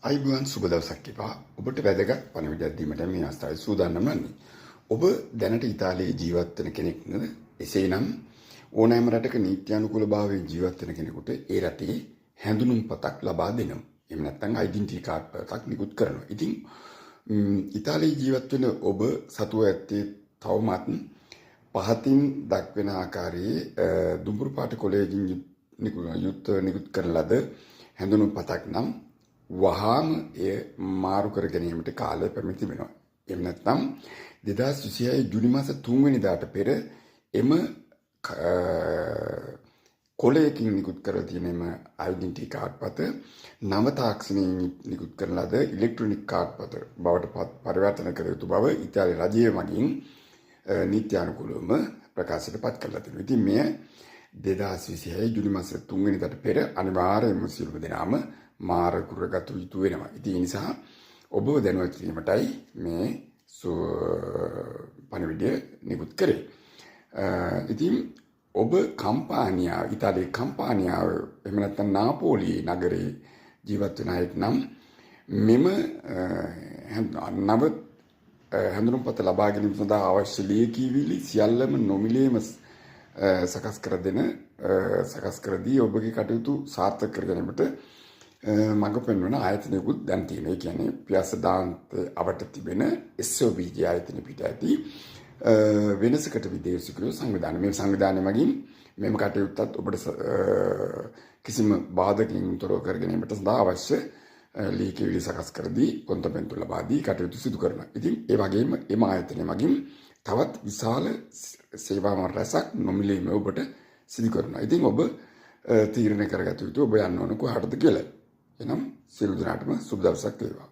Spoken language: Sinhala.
අයිබුවන් සුබ දවසක් එපා. ඔබට වැදගත් පණිවිඩයක් දීමට මේ අවස්ථාවේ සූදානම් වන්නේ. ඔබ දැනට ඉතාලියේ ජීවත් වෙන කෙනෙක් නේද? එසේනම් ඕනෑම රටක නීත්‍යානුකූලභාවයෙන් ජීවත් වෙන කෙනෙකුට ඒ රටේ හැඳුනුම්පතක් ලබා දෙනවා. එහෙම නැත්නම් ඩෙන්ටිටි කාඩ් එකක් නිකුත් කරනවා. ඉතින් ඉතාලියේ ජීවත් වෙන ඔබ සතුව ඇත්තේ තවමත් පහතින් දක්වන ආකාරයේ දුඹුරු පාට කොලයකින් නිකුත් කරන ලද හැඳුනුම්පතක් නම් වහාම එය මාරු කර ගැනීමට කාලය පැමිණි වෙනවා. එහෙම නැත්නම් 2026 ජූනි මාස 3 වෙනිදාට පෙර එම කොලයකින් නිකුත් කරලා තියෙන එම ඩෙන්ටිටි කාඩ් පත නව තාක්ෂණයෙන් නිකුත් කරන ලද ඉලෙක්ට්‍රොනික කාඩ් පත බවට පරිවර්තන කර යුතු බව ඉතාලි රජය මගින් නීත්‍යානුකූලවම ප්‍රකාශයට පත් කරලා තිබෙනවා. ඉතින් මෙය 2026 ජූනි මාස 3 වෙනිදාට පෙර අනිවාර්යයෙන්ම සියලුම දෙනාම මාර කරගත යුතු වෙනවා. ඉතින් ඒ නිසා ඔබ දැනුවත් වීමටයි මේ පණිවිඩය නිකුත් කරේ. ඉතින් ඔබ කම්පානියා ඉතාලියේ කම්පානියාව එහෙම නැත්නම් නාපෝලි නගරේ ජීවත් වෙන අයෙක් නම් මෙම නව හැඳුනුම්පත ලබා ගැනීම සඳහා අවශ්‍ය ලියකියවිලි සියල්ලම නොමිලේම සකස් කර දී ඔබගේ කටයුතු සාර්ථක කර ගැනීමට මඟ පෙන්වන ආයතනයකුත් දැන් තියෙනවා. ඒ කියන්නේ පියාස දාන්තේ අවට තිබෙන SOBG ආයතන පිට ඇති වෙනසකට විදේශිකයෝ සංවිධානය. මේ සංවිධානය මගින් මෙම කටයුත්තත් ඔබට කිසිම බාධකකින් තොරව කර ගැනීමට සඳහා අවශ්‍ය ලියකියවිලි සකස් කර දී කොන්තපෙන්තු ලබා දී කටයුතු සිදු කරනවා. ඉතින් ඒ වගේම එම ආයතනය මගින් තවත් විශාල සේවා රැසක් නොමිලේම ඔබට සිදු කරනවා. ඉතින් ඔබ තීරණය කරගත යුතු ඔබ යන්න ඕන කොහටද කියලා. එනම් සියලු දෙනාටම සුබ දවසක් වේවා.